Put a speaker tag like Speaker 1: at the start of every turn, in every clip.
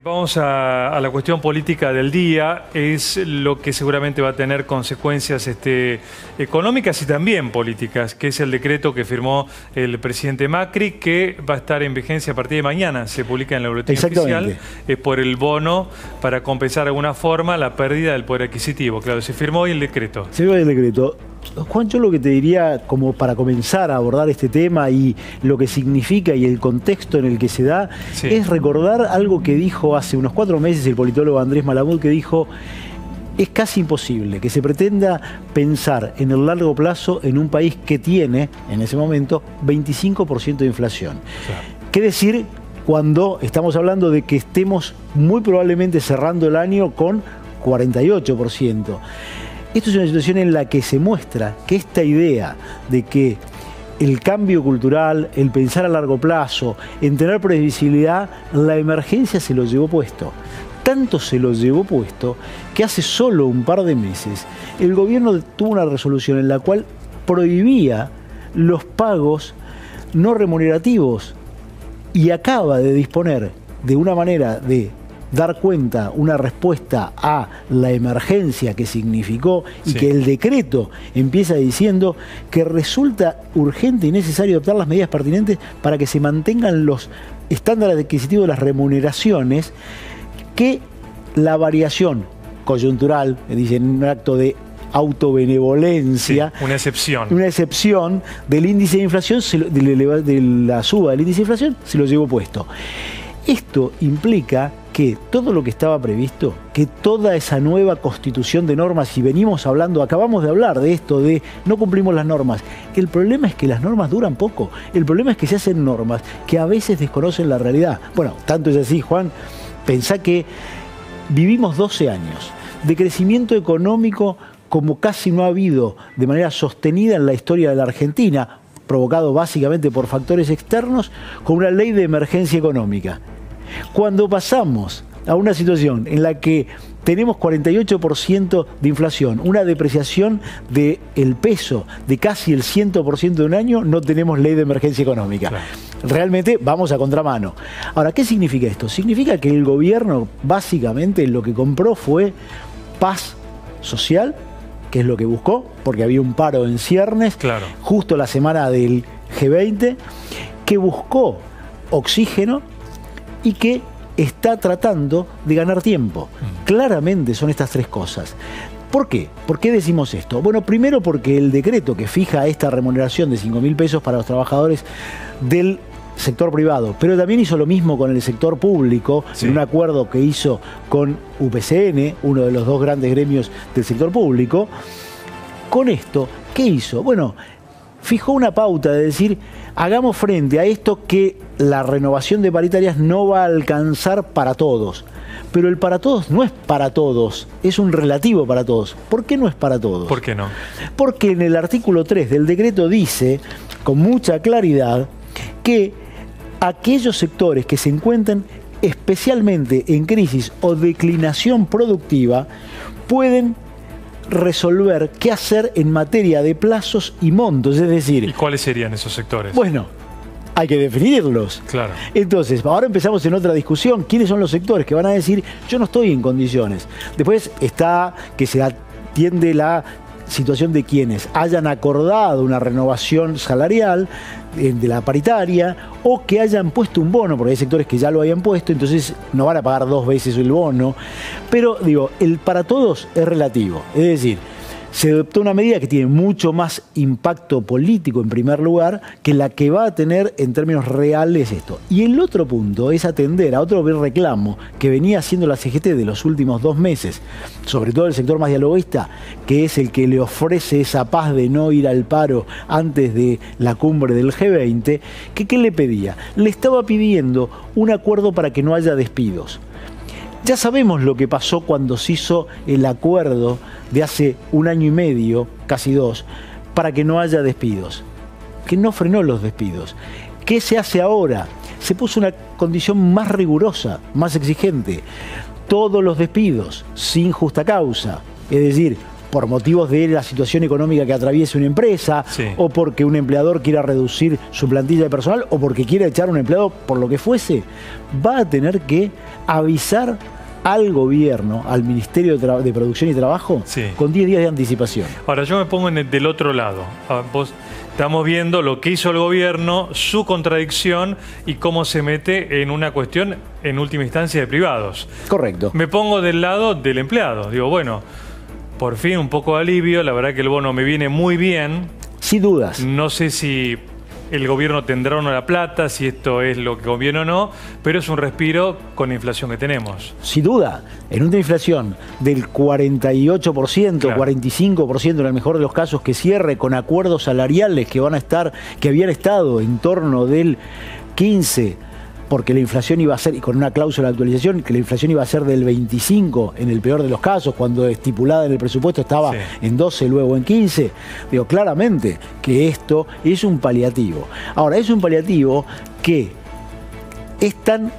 Speaker 1: Vamos a la cuestión política del día. Es lo que seguramente va a tener consecuencias económicas y también políticas, que es el decreto que firmó el presidente Macri, que va a estar en vigencia a partir de mañana. Se publica en el boletín oficial por el bono para compensar de alguna forma la pérdida del poder adquisitivo. Claro, se firmó hoy el decreto.
Speaker 2: Se firmó el decreto. Juan, yo lo que te diría, como para comenzar a abordar este tema y lo que significa y el contexto en el que se da, es recordar algo que dijo hace unos 4 meses el politólogo Andrés Malamud, que dijo: es casi imposible que se pretenda pensar en el largo plazo en un país que tiene, en ese momento, 25% de inflación. Claro. ¿Qué decir cuando estamos hablando de que estemos muy probablemente cerrando el año con 48%? Esto es una situación en la que se muestra que esta idea de que el cambio cultural, el pensar a largo plazo, en tener previsibilidad, la emergencia se lo llevó puesto. Tanto se lo llevó puesto que hace solo un par de meses el gobierno tuvo una resolución en la cual prohibía los pagos no remunerativos y acaba de disponer de una manera de dar cuenta, una respuesta a la emergencia que significó y que el decreto empieza diciendo que resulta urgente y necesario adoptar las medidas pertinentes para que se mantengan los estándares adquisitivos de las remuneraciones, que la variación coyuntural, dicen, un acto de autobenevolencia,
Speaker 1: una
Speaker 2: excepción del índice de inflación, de la suba del índice de inflación, se lo llevó puesto. Esto implica que todo lo que estaba previsto, que toda esa nueva constitución de normas, y venimos hablando, acabamos de hablar de esto, de no cumplimos las normas. El problema es que las normas duran poco. El problema es que se hacen normas que a veces desconocen la realidad. Bueno, tanto es así, Juan, pensá que vivimos 12 años de crecimiento económico como casi no ha habido de manera sostenida en la historia de la Argentina, provocado básicamente por factores externos, con una ley de emergencia económica. Cuando pasamos a una situación en la que tenemos 48% de inflación, una depreciación del peso de casi el 100% de un año, no tenemos ley de emergencia económica. Claro. Realmente vamos a contramano. Ahora, ¿qué significa esto? Significa que el gobierno básicamente lo que compró fue paz social, que es lo que buscó, porque había un paro en ciernes, justo la semana del G20, que buscó oxígeno y que está tratando de ganar tiempo. Claramente son estas 3 cosas. ¿Por qué? ¿Por qué decimos esto? Bueno, primero porque el decreto que fija esta remuneración de 5.000 pesos para los trabajadores del sector privado, pero también hizo lo mismo con el sector público, en un acuerdo que hizo con UPCN, uno de los 2 grandes gremios del sector público. Con esto, ¿qué hizo? Bueno, fijó una pauta de decir: hagamos frente a esto, que la renovación de paritarias no va a alcanzar para todos. Pero el para todos no es para todos, es un relativo para todos. ¿Por qué no es para todos?
Speaker 1: ¿Por qué no?
Speaker 2: Porque en el artículo 3 del decreto dice, con mucha claridad, que aquellos sectores que se encuentren especialmente en crisis o declinación productiva pueden resolver qué hacer en materia de plazos y montos, es decir...
Speaker 1: ¿Y cuáles serían esos sectores?
Speaker 2: Bueno, hay que definirlos.
Speaker 1: Claro.
Speaker 2: Entonces, ahora empezamos en otra discusión. ¿Quiénes son los sectores que van a decir: yo no estoy en condiciones? Después está que se atiende la situación de quienes hayan acordado una renovación salarial de la paritaria, o que hayan puesto un bono, porque hay sectores que ya lo hayan puesto, entonces no van a pagar 2 veces el bono. Pero digo, el para todos es relativo, es decir, se adoptó una medida que tiene mucho más impacto político en primer lugar que la que va a tener en términos reales esto. Y el otro punto es atender a otro reclamo que venía haciendo la CGT de los últimos 2 meses, sobre todo el sector más dialoguista, que es el que le ofrece esa paz de no ir al paro antes de la cumbre del G20, que ¿qué le pedía? Le estaba pidiendo un acuerdo para que no haya despidos. Ya sabemos lo que pasó cuando se hizo el acuerdo de hace 1 año y medio, casi 2, para que no haya despidos, que no frenó los despidos. ¿Qué se hace ahora? Se puso una condición más rigurosa, más exigente. Todos los despidos sin justa causa, es decir, por motivos de la situación económica que atraviese una empresa,
Speaker 1: sí,
Speaker 2: o porque un empleador quiera reducir su plantilla de personal, o porque quiera echar a un empleado por lo que fuese, va a tener que avisar al gobierno, al Ministerio de Producción y Trabajo,
Speaker 1: sí,
Speaker 2: con 10 días de anticipación.
Speaker 1: Ahora, yo me pongo del otro lado. Estamos viendo lo que hizo el gobierno, su contradicción y cómo se mete en una cuestión, en última instancia, de privados.
Speaker 2: Correcto.
Speaker 1: Me pongo del lado del empleado. Digo, bueno, por fin un poco de alivio. La verdad que el bono me viene muy bien.
Speaker 2: Sin dudas.
Speaker 1: No sé si el gobierno tendrá o no la plata, si esto es lo que conviene o no, pero es un respiro con la inflación que tenemos.
Speaker 2: Sin duda, en una inflación del 48%,
Speaker 1: Claro,
Speaker 2: 45% en el mejor de los casos, que cierre con acuerdos salariales que habían estado en torno del 15%, porque la inflación iba a ser, y con una cláusula de actualización, que la inflación iba a ser del 25% en el peor de los casos, cuando estipulada en el presupuesto estaba
Speaker 1: sí,
Speaker 2: en 12, luego en 15. Digo, claramente que esto es un paliativo. Ahora, es un paliativo que es tan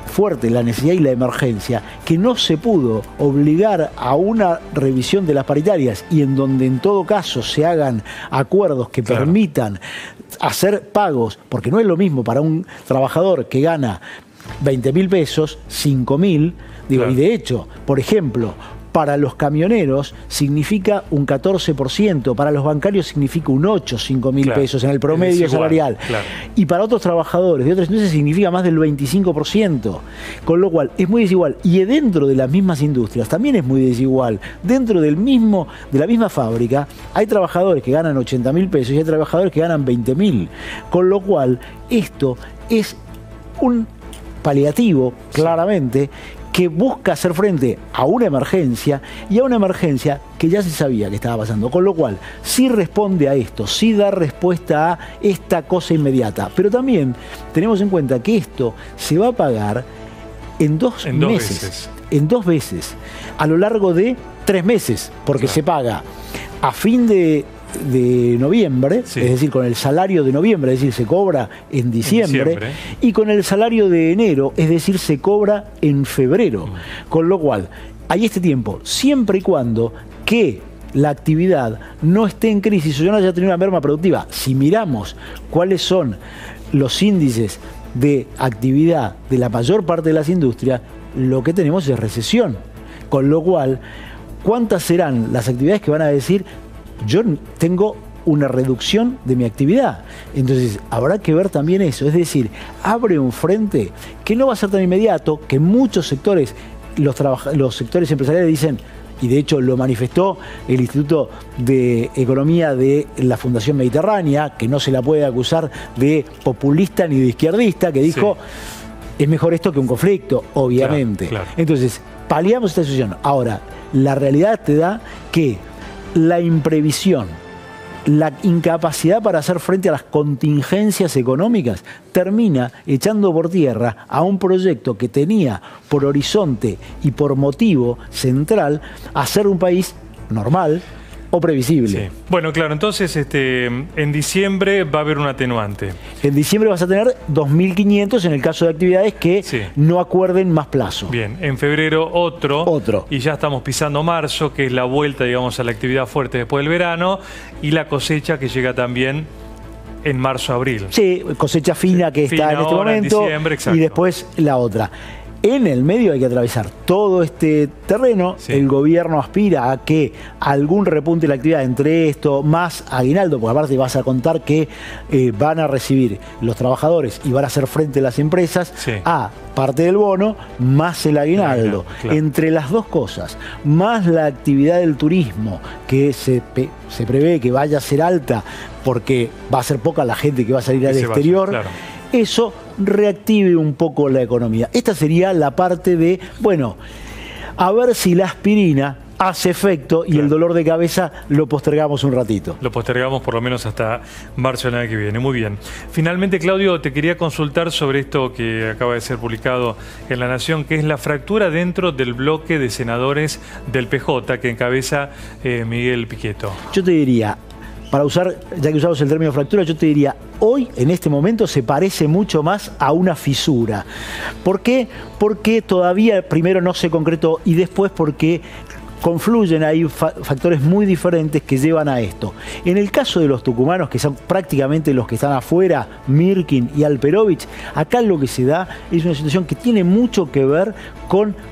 Speaker 2: fuerte la necesidad y la emergencia que no se pudo obligar a una revisión de las paritarias, y en donde en todo caso se hagan acuerdos que
Speaker 1: claro,
Speaker 2: permitan hacer pagos, porque no es lo mismo para un trabajador que gana 20.000 pesos, 5.000, digo,
Speaker 1: claro,
Speaker 2: y de hecho, por ejemplo, para los camioneros significa un 14%, para los bancarios significa un 8, 5.000
Speaker 1: claro,
Speaker 2: pesos en el
Speaker 1: es
Speaker 2: promedio
Speaker 1: desigual,
Speaker 2: salarial.
Speaker 1: claro.
Speaker 2: Y para otros trabajadores de otras industrias significa más del 25%. Con lo cual es muy desigual. Y dentro de las mismas industrias también es muy desigual. Dentro de la misma fábrica hay trabajadores que ganan 80.000 pesos y hay trabajadores que ganan 20.000. Con lo cual esto es un paliativo, claramente, que busca hacer frente a una emergencia, y a una emergencia que ya se sabía que estaba pasando, con lo cual sí responde a esto, sí da respuesta a esta cosa inmediata, pero también tenemos en cuenta que esto se va a pagar en dos meses, en 2 veces, a lo largo de 3 meses, porque
Speaker 1: claro,
Speaker 2: se paga a fin de noviembre,
Speaker 1: sí,
Speaker 2: es decir, con el salario de noviembre, es decir, se cobra en diciembre, y con el salario de enero, es decir, se cobra en febrero. Con lo cual, hay este tiempo, siempre y cuando que la actividad no esté en crisis o no haya tenido una merma productiva. Si miramos cuáles son los índices de actividad de la mayor parte de las industrias, lo que tenemos es recesión. Con lo cual, ¿cuántas serán las actividades que van a decir: yo tengo una reducción de mi actividad? Entonces habrá que ver también eso, es decir, abre un frente que no va a ser tan inmediato, que muchos sectores, los sectores empresariales dicen, y de hecho lo manifestó el Instituto de Economía de la Fundación Mediterránea, que no se la puede acusar de populista ni de izquierdista, que dijo, sí, es mejor esto que un conflicto, obviamente.
Speaker 1: Claro, claro.
Speaker 2: Entonces, paliamos esta situación. Ahora, la realidad te da que la imprevisión, la incapacidad para hacer frente a las contingencias económicas termina echando por tierra a un proyecto que tenía por horizonte y por motivo central hacer un país normal o previsible.
Speaker 1: Sí. Bueno, claro, entonces en diciembre va a haber un atenuante.
Speaker 2: En diciembre vas a tener 2.500 en el caso de actividades que
Speaker 1: sí,
Speaker 2: no acuerden más plazo.
Speaker 1: Bien, en febrero otro. Y ya estamos pisando marzo, que es la vuelta, digamos, a la actividad fuerte después del verano, y la cosecha que llega también en marzo-abril.
Speaker 2: Sí, cosecha fina, sí, que
Speaker 1: fina
Speaker 2: está en este momento, en diciembre, y después la otra. En el medio hay que atravesar todo este terreno. Sí. El gobierno aspira a que algún repunte de la actividad, entre esto más aguinaldo, porque aparte vas a contar que van a recibir los trabajadores y van a hacer frente a las empresas, sí, a parte del bono más el aguinaldo. Claro. Entre las dos cosas, más la actividad del turismo, que se prevé que vaya a ser alta porque va a ser poca la gente que va a salir al exterior. Claro. Eso reactive un poco la economía. Esta sería la parte de, bueno, a ver si la aspirina hace efecto y claro, el dolor de cabeza lo postergamos un ratito.
Speaker 1: Lo postergamos por lo menos hasta marzo del año que viene. Muy bien. Finalmente, Claudio, te quería consultar sobre esto que acaba de ser publicado en La Nación, que es la fractura dentro del bloque de senadores del PJ que encabeza Miguel Pichetto.
Speaker 2: Yo te diría, para usar, ya que usamos el término fractura, yo te diría, hoy, en este momento, se parece mucho más a una fisura. ¿Por qué? Porque todavía primero no se concretó y después porque confluyen ahí factores muy diferentes que llevan a esto. En el caso de los tucumanos, que son prácticamente los que están afuera, Mirkin y Alperovich, acá lo que se da es una situación que tiene mucho que ver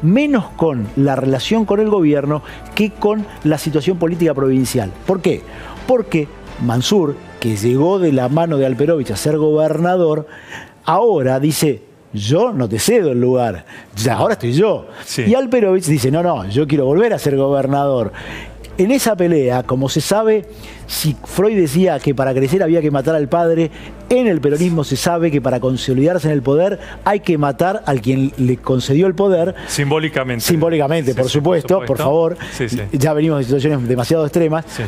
Speaker 2: menos con la relación con el gobierno que con la situación política provincial. ¿Por qué? Porque Mansur, que llegó de la mano de Alperovich a ser gobernador, ahora dice: yo no te cedo el lugar, ya, ahora estoy yo. Sí. Y Alperovich dice: no, yo quiero volver a ser gobernador. En esa pelea, como se sabe, si Freud decía que para crecer había que matar al padre, en el peronismo se sabe que para consolidarse en el poder hay que matar al quien le concedió el poder.
Speaker 1: Simbólicamente.
Speaker 2: Simbólicamente, por supuesto, por favor. Sí. Ya venimos de situaciones demasiado extremas. Sí.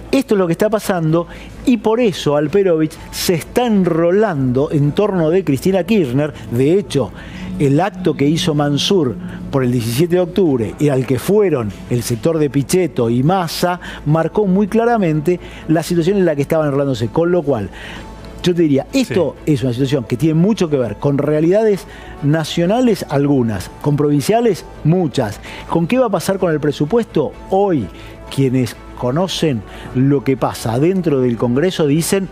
Speaker 2: Esto es lo que está pasando y por eso Alperovich se está enrolando en torno de Cristina Kirchner. De hecho, el acto que hizo Mansur por el 17 de octubre y al que fueron el sector de Pichetto y Massa marcó muy claramente la situación en la que estaban enrolándose. Con lo cual, yo te diría, esto es una situación que tiene mucho que ver con realidades nacionales algunas, con provinciales muchas. ¿Con qué va a pasar con el presupuesto? Hoy, quienes conocen lo que pasa dentro del Congreso dicen: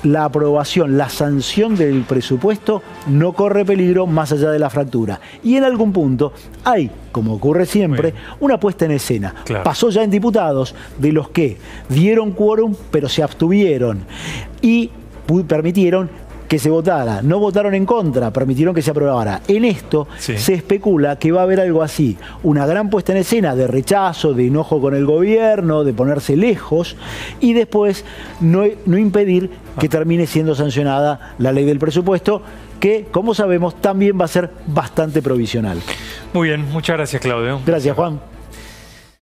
Speaker 2: la aprobación, la sanción del presupuesto no corre peligro más allá de la fractura. Y en algún punto hay, como ocurre siempre, una puesta en escena. Claro. Pasó ya en diputados, de los que dieron quórum pero se abstuvieron y permitieron que se votara. No votaron en contra, permitieron que se aprobara. En esto se especula que va a haber algo así, una gran puesta en escena de rechazo, de enojo con el gobierno, de ponerse lejos y después no impedir que termine siendo sancionada la ley del presupuesto, que, como sabemos, también va a ser bastante provisional.
Speaker 1: Muy bien, muchas gracias, Claudio.
Speaker 2: Gracias, Juan.